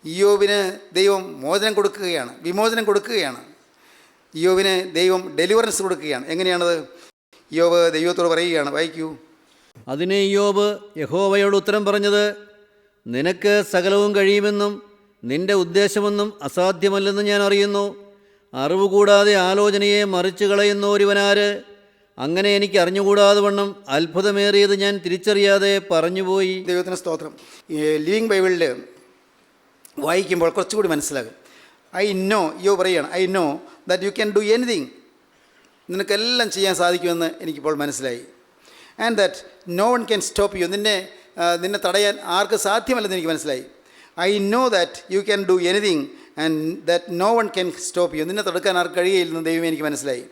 S3: ഇയ്യോബിന് ദൈവം മോചനം കൊടുക്കുകയാണ്, വിമോചനം കൊടുക്കുകയാണ്. ഇയ്യോബിന് ദൈവം ഡെലിവറൻസ് കൊടുക്കുകയാണ്. എങ്ങനെയാണത്? ഇയ്യോബ് ദൈവത്തോട് പറയുകയാണ്, വായിക്കൂ.
S4: അതിന് ഇയ്യോബ് യഹോവയോട് ഉത്തരം പറഞ്ഞത്, നിനക്ക് സകലവും കഴിയുമെന്നും നിന്റെ ഉദ്ദേശമൊന്നും അസാധ്യമല്ലെന്നും ഞാൻ അറിയുന്നു. അറിവ് കൂടാതെ ആലോചനയെ മറിച്ചു കളയുന്ന ഒരുവനാര്? അങ്ങനെ എനിക്ക് അറിഞ്ഞുകൂടാതെ വണ്ണം അത്ഭുതമേറിയത് ഞാൻ തിരിച്ചറിയാതെ പറഞ്ഞുപോയി.
S3: ദൈവത്തിന് സ്തോത്രം. ലിവിങ് ബൈബിളിൽ വായിക്കുമ്പോൾ കുറച്ചുകൂടി മനസ്സിലാകും. യോ പറയുകയാണ്, I know that you can do anything. നിനക്കെല്ലാം ചെയ്യാൻ സാധിക്കുമെന്ന് എനിക്കിപ്പോൾ മനസ്സിലായി. And that no one can stop you. നിന്നെ തടയാൻ ആർക്ക് സാധ്യമല്ലെന്ന് എനിക്ക് മനസ്സിലായി. I know that you can do anything and that no one can stop you. നിന്നെ തടുക്കാൻ ആർക്ക് കഴിയുകയില്ലെന്ന് ദൈവമേ എനിക്ക് മനസ്സിലായി.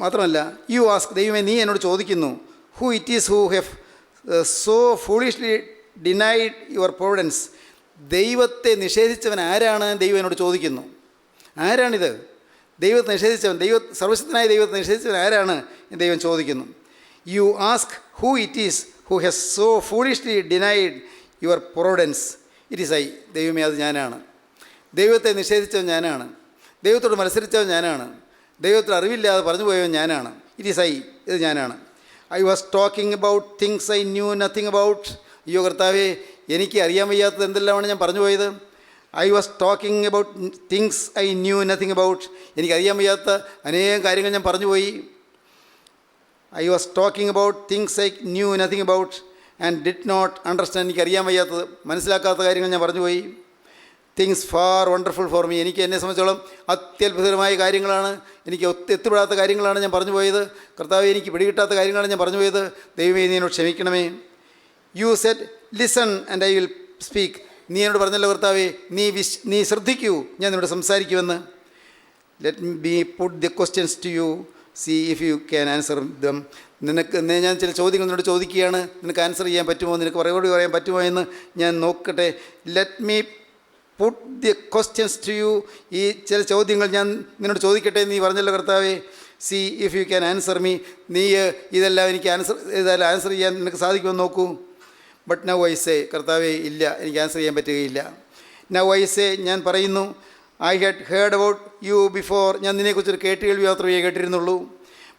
S3: മാത്രമല്ല, യു ആസ്ക്, ദൈവമേ നീ എന്നോട് ചോദിക്കുന്നു, who it is who have so foolishly denied your Providence. ദൈവത്തെ നിഷേധിച്ചവൻ ആരാണ്? ദൈവം എന്നോട് ചോദിക്കുന്നു. ആരാണിത്? ദൈവത്തെ നിഷേധിച്ചവൻ, സർവശക്തനായ ദൈവത്തെ നിഷേധിച്ചവൻ ആരാണ്? ദൈവം ചോദിക്കുന്നു. You ask who it is who has so foolishly denied your Providence. It is I. ദൈവമേ, അത് ഞാനാണ്. ദൈവത്തെ നിഷേധിച്ചവൻ ഞാനാണ്. ദൈവത്തോട് മത്സരിച്ചവൻ ഞാനാണ്. ദൈവത്തിൽ അറിവില്ലാതെ പറഞ്ഞു പോയവൻ ഞാനാണ്. It is I. ഇത് ഞാനാണ്. I was talking about things I knew nothing about. അയ്യോ കർത്താവേ, എനിക്ക് അറിയാൻ വയ്യാത്തത് എന്തെല്ലാമാണ് ഞാൻ പറഞ്ഞു പോയത്. I was talking about things I knew nothing about. എനിക്കറിയാൻ വയ്യാത്ത അനേകം കാര്യങ്ങൾ ഞാൻ പറഞ്ഞു പോയി. I was talking about things I knew nothing about and did not understand. എനിക്കറിയാൻ വയ്യാത്തത്, മനസ്സിലാക്കാത്ത കാര്യങ്ങൾ ഞാൻ പറഞ്ഞു പോയി. Things far wonderful for me. എനിക്ക് എന്നെ സംബന്ധിച്ചോളം അത്യത്ഭുതകരമായ കാര്യങ്ങളാണ്, എനിക്ക് എത്തിപ്പെടാത്ത കാര്യങ്ങളാണ് ഞാൻ പറഞ്ഞു പോയത്. കർത്താവേ, എനിക്ക് പിടികിട്ടാത്ത കാര്യങ്ങളാണ് ഞാൻ പറഞ്ഞു പോയത്. ദൈവമേ, നീ എന്നോട് ക്ഷമിക്കണമേ. You said listen and I will speak. നീ എന്നോട് പറഞ്ഞല്ലോ കർത്താവേ, നീ ശ്രദ്ധിക്കൂ, ഞാൻ നിന്നോട് സംസാരിക്കുമെന്ന്. Let me put the questions to you, see if you can answer them. ഞാൻ ചില ചോദ്യങ്ങൾ നിന്നോട് ചോദിക്കുകയാണ്, നിനക്ക് ആൻസർ ചെയ്യാൻ പറ്റുമോ, നിനക്ക് മറുപടി പറയാൻ പറ്റുമോ എന്ന് ഞാൻ നോക്കട്ടെ. Let me put the questions to you. ഈ ചില ചോദ്യങ്ങൾ ഞാൻ നിന്നോട് ചോദിക്കട്ടെ. നീ പറഞ്ഞല്ലോ കർത്താവേ, see if you can answer me. നീ ഇതെല്ലാം എനിക്ക് ആൻസർ ചെയ്യാൻ നിനക്ക് സാധിക്കുമെന്ന് നോക്കൂ. But now I say. കർത്താവേ, ഇല്ല, എനിക്ക് ആൻസർ ചെയ്യാൻ പറ്റുകയില്ല. നൗ ഐ സേ, ഞാൻ പറയുന്നു. I had heard about you before. ഞാൻ നിന്നെക്കുറിച്ചൊരു കേട്ടുകേൾവി മാത്രമേ കേട്ടിരുന്നുള്ളൂ.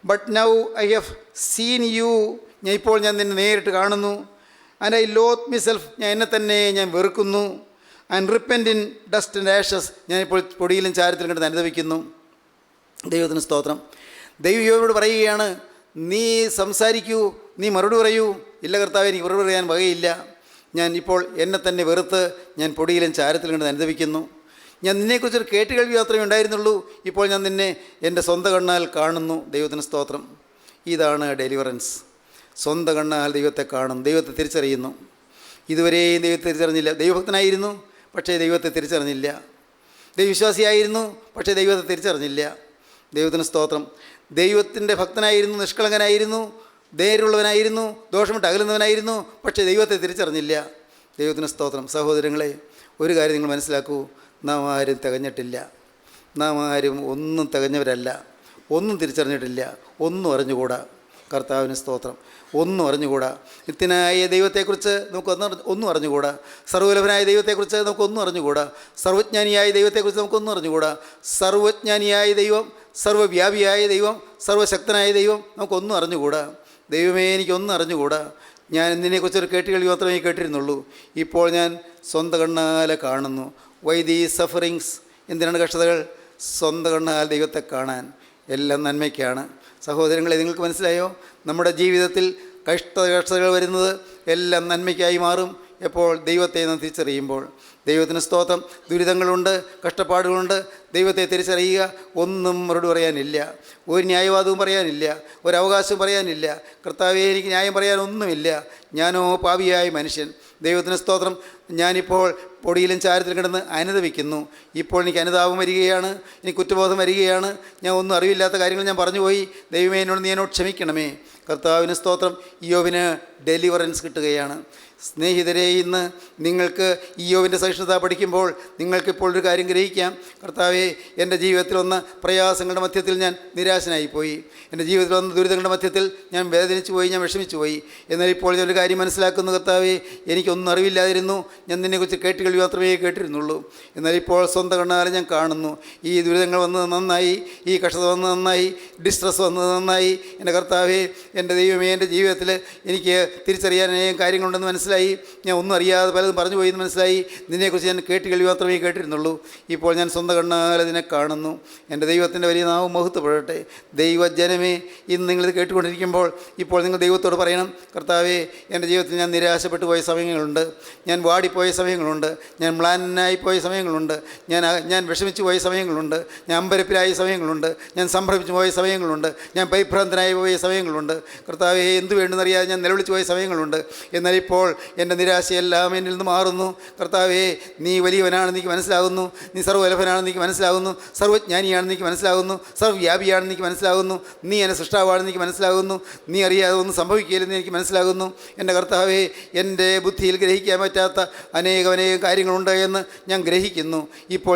S3: But now I have seen you. ഇപ്പോൾ ഞാൻ നിന്നെ നേരിട്ട് കാണുന്നു. And I loathe myself. എന്നെ തന്നെ ഞാൻ വെറുക്കുന്നു. And repent in dust and ashes. ഞാനിപ്പോൾ പൊടിയിലും ചാരത്തിലും കണ്ട് അനുഭവിക്കുന്നു. ദൈവത്തിന് സ്തോത്രം. ദൈവയോട് പറയുകയാണ്, നീ സംസാരിക്കൂ, നീ മറുപടി പറയൂ. ഇല്ല കർത്താവേ, എനിക്ക് മറുപടി പറയാൻ വകയില്ല. ഞാൻ ഇപ്പോൾ എന്നെ തന്നെ വെറുത്ത് ഞാൻ പൊടിയിലും ചാരത്തിലും കണ്ട് അനുഭവിക്കുന്നു. ഞാൻ നിന്നെക്കുറിച്ചൊരു കേട്ടുകേൾവി മാത്രമേ ഉണ്ടായിരുന്നുള്ളൂ. ഇപ്പോൾ ഞാൻ നിന്നെ എൻ്റെ സ്വന്തം കണ്ണാൽ കാണുന്നു. ദൈവത്തിന് സ്തോത്രം. ഇതാണ് ഡെലിവറൻസ്. സ്വന്തം കണ്ണാൽ ദൈവത്തെ കാണും, ദൈവത്തെ തിരിച്ചറിയുന്നു. ഇതുവരെയും ദൈവത്തെ തിരിച്ചറിഞ്ഞില്ല. ദൈവഭക്തനായിരുന്നു, പക്ഷേ ദൈവത്തെ തിരിച്ചറിഞ്ഞില്ല. ദൈവവിശ്വാസിയായിരുന്നു, പക്ഷേ ദൈവത്തെ തിരിച്ചറിഞ്ഞില്ല. ദൈവത്തിന് സ്തോത്രം. ദൈവത്തിൻ്റെ ഭക്തനായിരുന്നു, നിഷ്കളങ്കനായിരുന്നു, നേരുള്ളവനായിരുന്നു, ദോഷമിട്ട് അകലുന്നവനായിരുന്നു, പക്ഷേ ദൈവത്തെ തിരിച്ചറിഞ്ഞില്ല. ദൈവത്തിന് സ്തോത്രം. സഹോദരങ്ങളെ, ഒരു കാര്യം നിങ്ങൾ മനസ്സിലാക്കൂ. നാം ആരും തികഞ്ഞിട്ടില്ല. നാം ആരും ഒന്നും തികഞ്ഞവരല്ല. ഒന്നും തിരിച്ചറിഞ്ഞിട്ടില്ല. ഒന്നും അറിഞ്ഞുകൂടാ. കർത്താവിന് സ്തോത്രം. ഒന്നും അറിഞ്ഞുകൂടാ. നിത്യനായ ദൈവത്തെക്കുറിച്ച് നമുക്ക് ഒന്നും അറിഞ്ഞുകൂടാ. സർവ്വലഭനായ ദൈവത്തെക്കുറിച്ച് നമുക്കൊന്നും അറിഞ്ഞുകൂടാ. സർവ്വജ്ഞാനിയായ ദൈവത്തെക്കുറിച്ച് നമുക്കൊന്നും അറിഞ്ഞുകൂടാ. സർവ്വജ്ഞാനിയായ ദൈവം, സർവ്വവ്യാപിയായ ദൈവം, സർവ്വശക്തനായ ദൈവം നമുക്കൊന്നും അറിഞ്ഞുകൂടാ. ദൈവമേ, എനിക്കൊന്നും അറിഞ്ഞുകൂടാ. ഞാൻ നിന്നെക്കുറിച്ചൊരു കേട്ടുകേൾവി മാത്രമേ കേട്ടിരുന്നുള്ളൂ. ഇപ്പോൾ ഞാൻ സ്വന്തം കണ്ണാലെ കാണുന്നു. Y these sufferings. എന്തിനാണ് കഷ്ടതകൾ? സ്വന്തം കണ്ണാൽ ദൈവത്തെ കാണാൻ. എല്ലാം നന്മയ്ക്കാണ്. സഹോദരങ്ങളെ, നിങ്ങൾക്ക് മനസ്സിലായോ? നമ്മുടെ ജീവിതത്തിൽ കഷ്ടതകൾ വരുന്നത് എല്ലാം നന്മയ്ക്കായി മാറും എപ്പോൾ ദൈവത്തെ നാം തിരിച്ചറിയുമ്പോൾ. ദൈവത്തിന് സ്തോത്രം. ദുരിതങ്ങളുണ്ട്, കഷ്ടപ്പാടുകളുണ്ട്. ദൈവത്തെ തിരിച്ചറിയുക. ഒന്നും മറുപടി പറയാനില്ല, ഒരു ന്യായവാദവും പറയാനില്ല, ഒരു അവകാശവും പറയാനില്ല. കർത്താവേ, എനിക്ക് ന്യായം പറയാനൊന്നുമില്ല. ഞാനോ പാപിയായ മനുഷ്യൻ. ദൈവത്തിന് സ്തോത്രം. ഞാനിപ്പോൾ പൊടിയിലും ചാരത്തിലും കിടന്ന് അനുദപിക്കുന്നു. ഇപ്പോൾ എനിക്ക് അനുതാപം വരികയാണ്, എനിക്ക് കുറ്റബോധം വരികയാണ്. ഞാൻ ഒന്നും അറിവില്ലാത്ത കാര്യങ്ങൾ ഞാൻ പറഞ്ഞുപോയി. ദൈവമേ, നീ എന്നോട് ക്ഷമിക്കണമേ. കർത്താവിന് സ്തോത്രം. ഇയ്യോബിന് ഡെലിവറൻസ് കിട്ടുകയാണ്. സ്നേഹിതരെ, ഇന്ന് നിങ്ങൾക്ക് ഇയ്യോബിൻ്റെ സഹിഷ്ണുത പഠിക്കുമ്പോൾ നിങ്ങൾക്കിപ്പോൾ ഒരു കാര്യം ഗ്രഹിക്കാം. കർത്താവേ, എൻ്റെ ജീവിതത്തിൽ വന്ന പ്രയാസങ്ങളുടെ മധ്യത്തിൽ ഞാൻ നിരാശനായിപ്പോയി. എൻ്റെ ജീവിതത്തിൽ വന്ന ദുരിതങ്ങളുടെ മധ്യത്തിൽ ഞാൻ വേദനിച്ചു പോയി, ഞാൻ വിഷമിച്ചു പോയി. എന്നാൽ ഇപ്പോൾ ഞാനൊരു കാര്യം മനസ്സിലാക്കുന്നു. കർത്താവേ, എനിക്കൊന്നും അറിവില്ലാതിരുന്നു. ഞാൻ നിന്നെക്കുറിച്ച് കേട്ടുകേൾവി മാത്രമേ കേട്ടിരുന്നുള്ളൂ. എന്നാൽ ഇപ്പോൾ സ്വന്തം കണ്ണാലെ ഞാൻ കാണുന്നു. ഈ ദുരിതങ്ങൾ വന്നത് നന്നായി, ഈ കഷ്ടത വന്നത് നന്നായി, ഡിസ്ട്രസ് വന്നത് നന്നായി. എൻ്റെ കർത്താവേ, എൻ്റെ ദൈവമേ, എൻ്റെ ജീവിതത്തിൽ എനിക്ക് തിരിച്ചറിയാൻ അനേകം കാര്യങ്ങളുണ്ടെന്ന് മനസ്സിലായി. ഞാൻ ഒന്നും അറിയാതെ പലതും പറഞ്ഞു പോയി എന്ന് മനസ്സിലായി. നിന്നെക്കുറിച്ച് ഞാൻ കേട്ടുകേൾവി മാത്രമേ കേട്ടിരുന്നുള്ളൂ. ഇപ്പോൾ ഞാൻ സ്വന്തം കണ്ണാൽ അതിനെ കാണുന്നു. എൻ്റെ ദൈവത്തിൻ്റെ വലിയ നാമം മഹത്വപ്പെടട്ടെ. ദൈവജനമേ, ഇന്ന് നിങ്ങളിത് കേട്ടുകൊണ്ടിരിക്കുമ്പോൾ ഇപ്പോൾ നിങ്ങൾ ദൈവത്തോട് പറയണം, കർത്താവേ, എൻ്റെ ജീവിതത്തിൽ ഞാൻ നിരാശപ്പെട്ടു പോയ സമയങ്ങളുണ്ട്, ഞാൻ വാടിപ്പോയ സമയങ്ങളുണ്ട്, ഞാൻ മ്ലാനായി പോയ സമയങ്ങളുണ്ട്, ഞാൻ വിഷമിച്ചു പോയ സമയങ്ങളുണ്ട്, ഞാൻ അമ്പരപ്പിലായ സമയങ്ങളുണ്ട്, ഞാൻ സംഭ്രമിച്ചു പോയ സമയങ്ങളുണ്ട്, ഞാൻ പരിഭ്രാന്തനായി പോയ സമയങ്ങളുണ്ട്. കർത്താവേ, എന്തു വേണ്ടെന്നറിയാതെ ഞാൻ നിലവിളിച്ചു പോയ സമയങ്ങളുണ്ട്. എന്നാൽ ഇപ്പോൾ എൻ്റെ നിരാശയെല്ലാം എന്നിൽ നിന്ന് മാറുന്നു. കർത്താവേ, നീ വലിയവനാണെന്ന് എനിക്ക് മനസ്സിലാകുന്നു. നീ സർവ്വലഭനാണെന്ന് എനിക്ക് മനസ്സിലാകുന്നു. സർവ്വജ്ഞാനിയാണെന്ന് എനിക്ക് മനസ്സിലാകുന്നു. സർവ്വവ്യാപിയാണെന്ന് എനിക്ക് മനസ്സിലാകുന്നു. നീ എൻ്റെ സൃഷ്ടാവാണെന്ന് എനിക്ക് മനസ്സിലാകുന്നു. നീ അറിയാതെ ഒന്നും സംഭവിക്കില്ലെന്ന് എനിക്ക് മനസ്സിലാകുന്നു. എൻ്റെ കർത്താവേ, എൻ്റെ ബുദ്ധിയിൽ ഗ്രഹിക്കാൻ പറ്റാത്ത അനേകം കാര്യങ്ങളുണ്ട് എന്ന് ഞാൻ ഗ്രഹിക്കുന്നു. ഇപ്പോൾ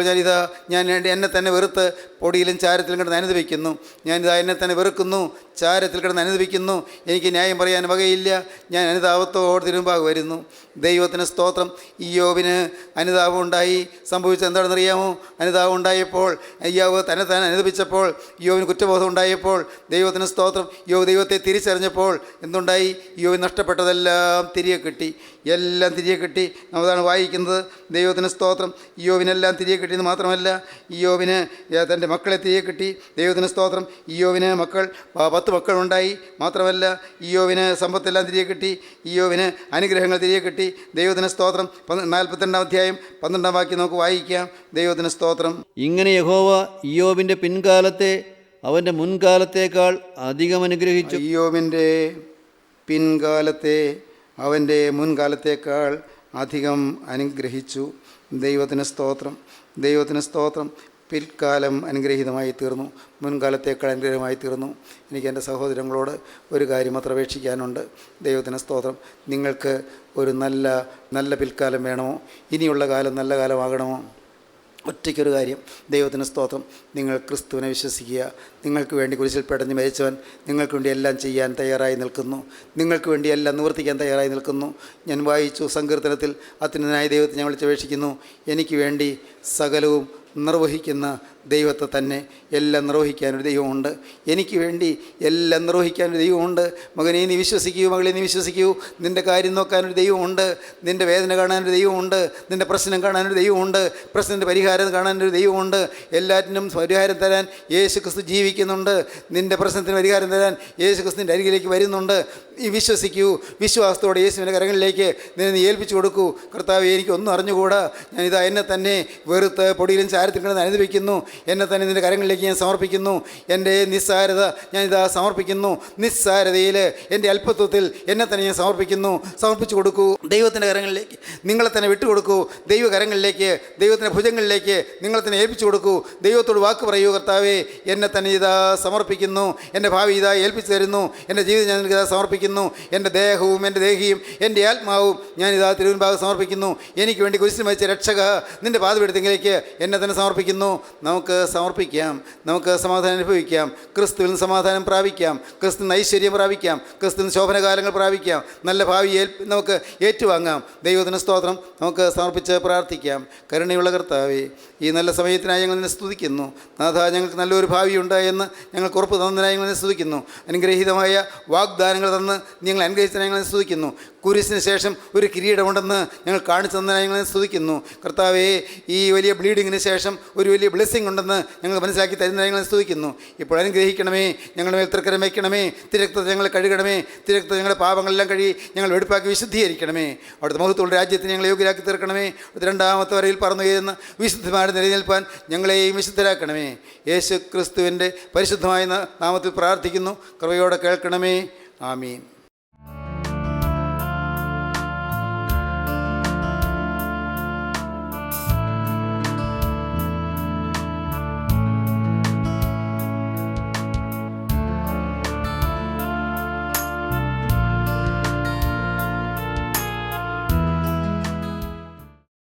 S3: ഞാൻ എന്നെ തന്നെ വെറുത്ത് പൊടിയിലും ചാരത്തിലും കിടന്ന് അനുദപിക്കുന്നു. ഞാനിതാ എന്നെ തന്നെ വെറുക്കുന്നു, ചാരത്തിൽ കിടന്ന് അനുദപിക്കുന്നു. എനിക്ക് ന്യായം പറയാൻ വകയില്ല. ഞാൻ അനുതാപത്തോടെ തിരുമ്പാകെ വരുന്നു. ദൈവത്തിന് സ്തോത്രം. ഇയ്യോബിന് അനുതാപം ഉണ്ടായി. സംഭവിച്ചത് എന്താണെന്നറിയാമോ? അനുതാപം ഉണ്ടായപ്പോൾ, ഇയ്യോബ് തന്നെ അനുദപിച്ചപ്പോൾ, ഇയ്യോബിന് കുറ്റബോധം ഉണ്ടായപ്പോൾ, ദൈവത്തിന് സ്തോത്രം, ഇയ്യോബ് ദൈവത്തെ തിരിച്ചറിഞ്ഞപ്പോൾ എന്തുണ്ടായി? ഇയ്യോബിന് നഷ്ടപ്പെട്ടതെല്ലാം തിരികെ കിട്ടി. എല്ലാം തിരികെ കിട്ടി. അതാണ് വായിക്കുന്നത്. ദൈവത്തിന് സ്തോത്രം. ഇയ്യോബിനെല്ലാം തിരികെ കിട്ടിയെന്ന് മാത്രമല്ല, ഇയ്യോബിന് തൻ്റെ മക്കളെ തിരികെ കിട്ടി. ദൈവത്തിന് സ്തോത്രം. ഇയ്യോബിന് 10 മക്കളുണ്ടായി. മാത്രമല്ല, ഇയ്യോബിന് സമ്പത്തെല്ലാം തിരികെ കിട്ടി. ഇയ്യോബിന് അനുഗ്രഹങ്ങൾ തിരികെ കിട്ടി. ദൈവത്തിന് സ്തോത്രം. 42-ാം അധ്യായം 12-ാം വാക്യം നമുക്ക് വായിക്കാം. ദൈവത്തിന് സ്തോത്രം.
S4: ഇങ്ങനെ യഹോവ ഇയ്യോബിൻ്റെ പിൻകാലത്തെ അവൻ്റെ മുൻകാലത്തേക്കാൾ അധികം അനുഗ്രഹിച്ചു.
S3: ഇയ്യോബിൻ്റെ പിൻകാലത്തെ അവൻ്റെ മുൻകാലത്തേക്കാൾ അധികം അനുഗ്രഹിച്ചു. ദൈവത്തിന് സ്തോത്രം. ദൈവത്തിന് സ്തോത്രം. പിൽക്കാലം അനുഗ്രഹീതമായി തീർന്നു, മുൻകാലത്തേക്കാൾ അനുഗ്രഹമായി തീർന്നു. എനിക്ക് എൻ്റെ സഹോദരങ്ങളോട് ഒരു കാര്യം മാത്രം അപേക്ഷിക്കാനുണ്ട്. ദൈവത്തിന് സ്തോത്രം. നിങ്ങൾക്ക് ഒരു നല്ല പിൽക്കാലം വേണമോ? ഇനിയുള്ള കാലം നല്ല കാലമാകണമോ? ഒറ്റയ്ക്കൊരു കാര്യം. ദൈവത്തിന് സ്തോത്രം. നിങ്ങൾ ക്രിസ്തുവിനെ വിശ്വസിക്കുക. നിങ്ങൾക്ക് വേണ്ടി കുരിശിൽ പെടഞ്ഞ് മരിച്ചവൻ നിങ്ങൾക്ക് വേണ്ടി എല്ലാം ചെയ്യാൻ തയ്യാറായി നിൽക്കുന്നു. നിങ്ങൾക്ക് വേണ്ടി എല്ലാം നിവർത്തിക്കാൻ തയ്യാറായി നിൽക്കുന്നു. ഞാൻ വായിച്ചു സങ്കീർത്തനത്തിൽ, അത്യുന്നതനായ ദൈവത്തെ ഞാൻ വിളിച്ചപേക്ഷിക്കുന്നു, എനിക്ക് വേണ്ടി സകലവും നിർവഹിക്കുന്ന ദൈവത്തെ തന്നെ. എല്ലാം നിർവഹിക്കാനൊരു ദൈവമുണ്ട്. എനിക്ക് വേണ്ടി എല്ലാം നിർവഹിക്കാനൊരു ദൈവമുണ്ട്. മകനെ നീ വിശ്വസിക്കൂ, മകളെ നീ വിശ്വസിക്കൂ. നിൻ്റെ കാര്യം നോക്കാനൊരു ദൈവമുണ്ട്. നിൻ്റെ വേദന കാണാനൊരു ദൈവമുണ്ട്. നിൻ്റെ പ്രശ്നം കാണാനൊരു ദൈവമുണ്ട്. പ്രശ്നത്തിൻ്റെ പരിഹാരം കാണാനൊരു ദൈവമുണ്ട്. എല്ലാറ്റിനും പരിഹാരം തരാൻ യേശു ക്രിസ്തു ജീവിക്കുന്നുണ്ട്. നിൻ്റെ പ്രശ്നത്തിന് പരിഹാരം തരാൻ യേശു ക്രിസ്തുവിൻ്റെ അരികിലേക്ക് വരുന്നുണ്ട്. ഈ വിശ്വസിക്കൂ. വിശ്വാസത്തോടെ യേശുവിൻ്റെ കരങ്ങളിലേക്ക് നീ ഏൽപ്പിച്ചു കൊടുക്കൂ. കർത്താവേ, എനിക്കൊന്നും അറിഞ്ഞുകൂടാ, ഞാനിതാ എന്നെ തന്നെ വെറുത്ത് പൊടിയിലും ചാരത്തിൽ കിടന്ന് അനുഭവിക്കുന്നു. എന്നെ തന്നെ നിൻ്റെ കരങ്ങളിലേക്ക് ഞാൻ സമർപ്പിക്കുന്നു. എൻ്റെ നിസ്സാരത ഞാനിതാ സമർപ്പിക്കുന്നു. നിസ്സാരതയിൽ, എൻ്റെ അല്പത്വത്തിൽ എന്നെ തന്നെ ഞാൻ സമർപ്പിക്കുന്നു. സമർപ്പിച്ചു കൊടുക്കൂ ദൈവത്തിൻ്റെ കരങ്ങളിലേക്ക്. നിങ്ങളെ തന്നെ വിട്ടുകൊടുക്കൂ ദൈവകരങ്ങളിലേക്ക്, ദൈവത്തിൻ്റെ ഭുജങ്ങളിലേക്ക് നിങ്ങളെ തന്നെ ഏൽപ്പിച്ചു കൊടുക്കൂ. ദൈവത്തോട് വാക്ക് പറയൂ, കർത്താവേ, എന്നെ തന്നെ ഇതാ സമർപ്പിക്കുന്നു. എൻ്റെ ഭാവി ഇതാ ഏൽപ്പിച്ചു തരുന്നു. എൻ്റെ ജീവിതം ഞാൻ നിനക്ക് ഇതാ സമർപ്പിക്കുന്നു. എൻ്റെ ദേഹവും എൻ്റെ ദേഹിയും എൻ്റെ ആത്മാവും ഞാനിതാ തിരുവൻഭാഗം സമർപ്പിക്കുന്നു. എനിക്ക് വേണ്ടി കുരിശിൽ മരിച്ച രക്ഷക, നിൻ്റെ പാദപീഠത്തിലേക്ക് എന്നെ തന്നെ സമർപ്പിക്കുന്നു. നമുക്ക് സമർപ്പിക്കാം. നമുക്ക് സമാധാനം അനുഭവിക്കാം. ക്രിസ്തുവിൽ നിന്ന് സമാധാനം പ്രാപിക്കാം. ക്രിസ്തുവിന് ഐശ്വര്യം പ്രാപിക്കാം. ക്രിസ്തുവിന് ശോഭനകാലങ്ങൾ പ്രാപിക്കാം. നല്ല ഭാവി നമുക്ക് ഏറ്റുവാങ്ങാം. ദൈവത്തിന് സ്തോത്രം. നമുക്ക് സമർപ്പിച്ച് പ്രാർത്ഥിക്കാം. കരുണയുള്ള കർത്താവേ, ഈ നല്ല സമയത്തിനായി ഞങ്ങൾ നിന്നെ സ്തുതിക്കുന്നു. നാഥ, ഞങ്ങൾക്ക് നല്ലൊരു ഭാവിയുണ്ട് എന്ന് ഞങ്ങൾക്ക് ഉറപ്പ് തന്നതിനായി ഞങ്ങൾ നിന്നെ സ്തുതിക്കുന്നു. അനുഗ്രഹീതമായ വാഗ്ദാനങ്ങൾ തന്ന് ഞങ്ങൾ അനുഗ്രഹിച്ചതിനായി ഞങ്ങൾ സ്തുതിക്കുന്നു. കുരിശിന് ശേഷം ഒരു കിരീടമുണ്ടെന്ന് ഞങ്ങൾ കാണിച്ചു തന്നതിനായി ഞങ്ങൾ സ്തുതിക്കുന്നു. കർത്താവേ, ഈ വലിയ ബ്ലീഡിങ്ങിന് ശേഷം ഒരു വലിയ ബ്ലെസ്സിങ് ഉണ്ടെന്ന് ഞങ്ങൾ മനസ്സിലാക്കി തരുന്നതിനായി ഞങ്ങൾ സ്തുതിക്കുന്നു. ഇപ്പോൾ അനുഗ്രഹിക്കണമേ. ഞങ്ങളുടെ മേൽ തൃക്കരം വയ്ക്കണമേ. തിരക്തത്തെ ഞങ്ങൾ കഴുകണമേ. തിരക്തത്തെ ഞങ്ങളുടെ പാപങ്ങളെല്ലാം കഴുകി ഞങ്ങൾ വെടുപ്പാക്കി വിശുദ്ധീകരിക്കണമേ. അവിടുത്തെ മഹത്വമുള്ള രാജ്യത്തിന് ഞങ്ങൾ യോഗ്യരാക്കി തീർക്കണമേ. രണ്ടാമത്തെ വരയിൽ പറന്നു കയറുന്ന വിശുദ്ധമായിട്ട് നിലനിൽപ്പാൻ ഞങ്ങളെയും വിശുദ്ധരാക്കണമേ. യേശു ക്രിസ്തുവിൻ്റെ പരിശുദ്ധമായ നാമത്തിൽ പ്രാർത്ഥിക്കുന്നു. കൃപയോടെ കേൾക്കണമേ. ആമീൻ.